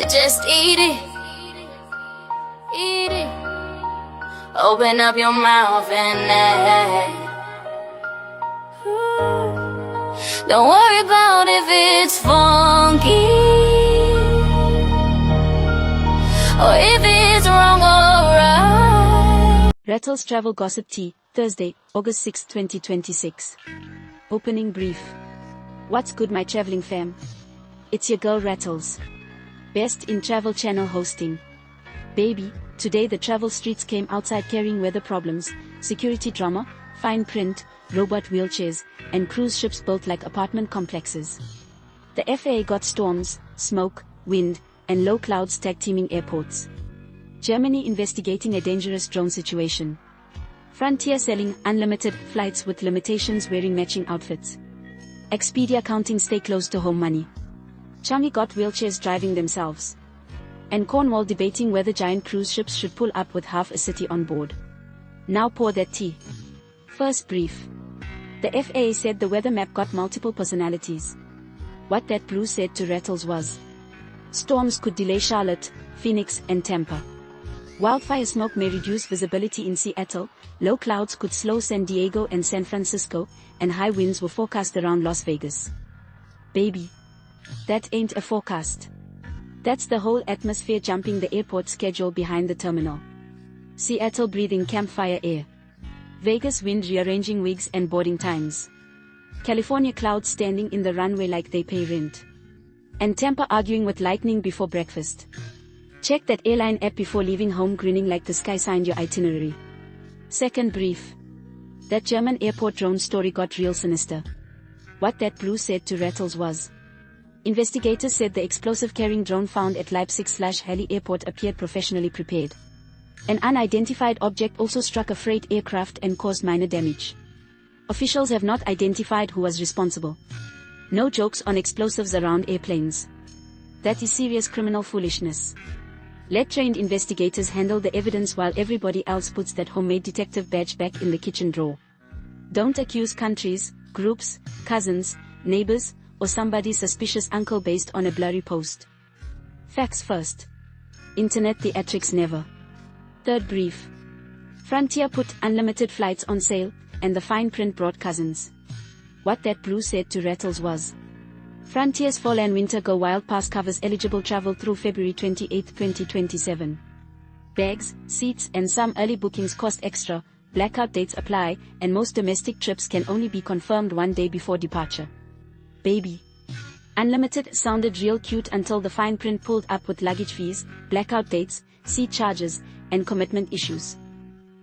Just eat it. Eat it. Open up your mouth and don't worry about if it's funky or if it's wrong or right. Rattles Travel Gossip Tea, Thursday, August 6, 2026. Opening brief. What's good, my traveling fam? It's your girl Rattles. Best in Travel Channel hosting. Baby, today the travel streets came outside carrying weather problems, security drama, fine print, robot wheelchairs, and cruise ships built like apartment complexes. The FAA got storms, smoke, wind, and low clouds tag-teaming airports. Germany investigating a dangerous drone situation. Frontier selling unlimited flights with limitations wearing matching outfits. Expedia counting stay close to home money. Changi got wheelchairs driving themselves. And Cornwall debating whether giant cruise ships should pull up with half a city on board. Now pour that tea. First brief. The FAA said the weather map got multiple personalities. What that blue said to Rattles was, storms could delay Charlotte, Phoenix, and Tampa. Wildfire smoke may reduce visibility in Seattle, low clouds could slow San Diego and San Francisco, and high winds were forecast around Las Vegas. Baby. That ain't a forecast. That's the whole atmosphere jumping the airport schedule behind the terminal. Seattle breathing campfire air. Vegas wind rearranging wigs and boarding times. California clouds standing in the runway like they pay rent. And Tampa arguing with lightning before breakfast. Check that airline app before leaving home grinning like the sky signed your itinerary. Second brief. That German airport drone story got real sinister. What that blue said to Rattles was, investigators said the explosive-carrying drone found at Leipzig/Halle Airport appeared professionally prepared. An unidentified object also struck a freight aircraft and caused minor damage. Officials have not identified who was responsible. No jokes on explosives around airplanes. That is serious criminal foolishness. Let trained investigators handle the evidence while everybody else puts that homemade detective badge back in the kitchen drawer. Don't accuse countries, groups, cousins, neighbors, or somebody's suspicious uncle based on a blurry post. Facts first. Internet theatrics never. Third brief. Frontier put unlimited flights on sale, and the fine print brought cousins. What that blue said to Rattles was, Frontier's Fall and Winter GoWild Pass covers eligible travel through February 28, 2027. Bags, seats, and some early bookings cost extra, blackout dates apply, and most domestic trips can only be confirmed one day before departure. Baby. Unlimited sounded real cute until the fine print pulled up with luggage fees, blackout dates, seat charges, and commitment issues.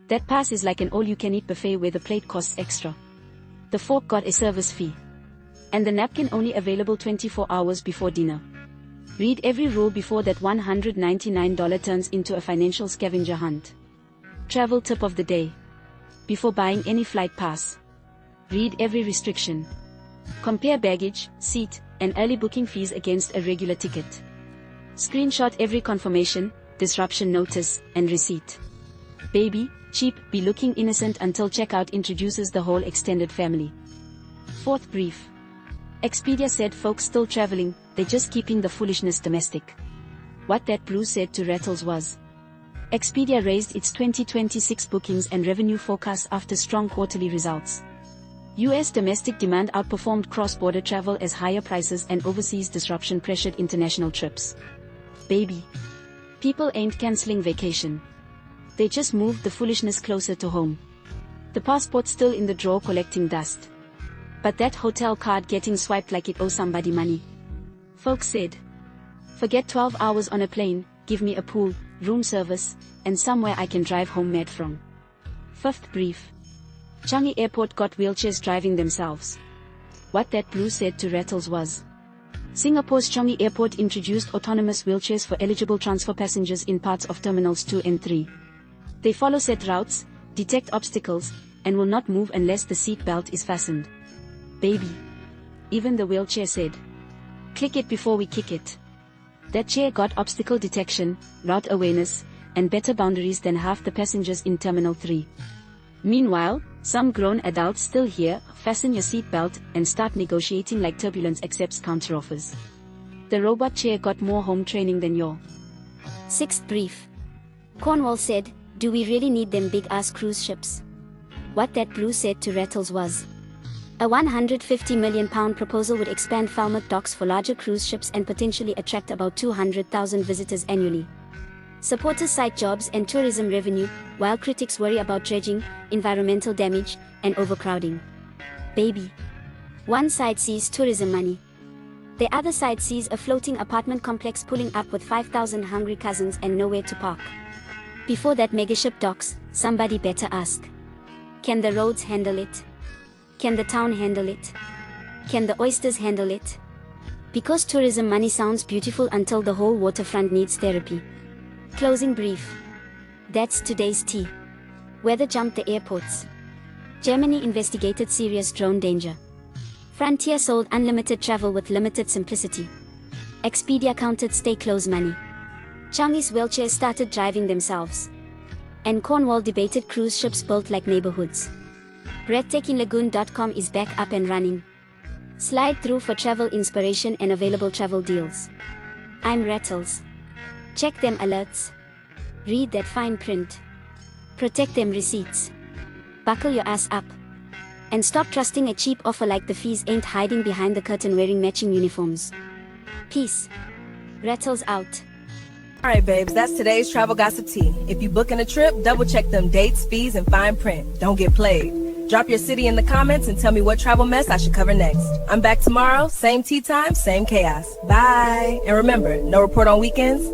That pass is like an all-you-can-eat buffet where the plate costs extra. The fork got a service fee. And the napkin only available 24 hours before dinner. Read every rule before that $199 turns into a financial scavenger hunt. Travel tip of the day. Before buying any flight pass, read every restriction. Compare baggage, seat, and early booking fees against a regular ticket. Screenshot every confirmation, disruption notice, and receipt. Baby, cheap, be looking innocent until checkout introduces the whole extended family. Fourth brief. Expedia said folks still traveling, they're just keeping the foolishness domestic. What that blue said to Rattles was, Expedia raised its 2026 bookings and revenue forecasts after strong quarterly results. U.S. domestic demand outperformed cross-border travel as higher prices and overseas disruption pressured international trips. Baby. People ain't canceling vacation. They just moved the foolishness closer to home. The passport's still in the drawer collecting dust. But that hotel card getting swiped like it owes somebody money. Folks said, forget 12 hours on a plane, give me a pool, room service, and somewhere I can drive home mad from. Fifth brief. Changi Airport got wheelchairs driving themselves. What that blue said to Rattles was, Singapore's Changi Airport introduced autonomous wheelchairs for eligible transfer passengers in parts of Terminals 2 and 3. They follow set routes, detect obstacles, and will not move unless the seat belt is fastened. Baby. Even the wheelchair said, click it before we kick it. That chair got obstacle detection, route awareness, and better boundaries than half the passengers in Terminal 3. Meanwhile, some grown adults still hear, fasten your seatbelt, and start negotiating like turbulence accepts counteroffers. The robot chair got more home training than your. 6th brief. Cornwall said, do we really need them big-ass cruise ships? What that blue said to Rattles was, a £150 million proposal would expand Falmouth docks for larger cruise ships and potentially attract about 200,000 visitors annually. Supporters cite jobs and tourism revenue, while critics worry about dredging, environmental damage, and overcrowding. Baby. One side sees tourism money. The other side sees a floating apartment complex pulling up with 5,000 hungry cousins and nowhere to park. Before that megaship docks, somebody better ask. Can the roads handle it? Can the town handle it? Can the oysters handle it? Because tourism money sounds beautiful until the whole waterfront needs therapy. Closing brief. That's today's tea. Weather jumped the airports. Germany investigated serious drone danger. Frontier sold unlimited travel with limited simplicity. Expedia counted stay close money. Changi's wheelchairs started driving themselves. And Cornwall debated cruise ships built like neighborhoods. BreathtakingLagoon.com is back up and running. Slide through for travel inspiration and available travel deals. I'm Rattles. Check them alerts. Read that fine print. Protect them receipts. Buckle your ass up. And stop trusting a cheap offer like the fees ain't hiding behind the curtain wearing matching uniforms. Peace. Rattles out. Alright babes, that's today's travel gossip tea. If you booking a trip, double check them dates, fees, and fine print. Don't get played. Drop your city in the comments and tell me what travel mess I should cover next. I'm back tomorrow, same tea time, same chaos. Bye. And remember, no report on weekends.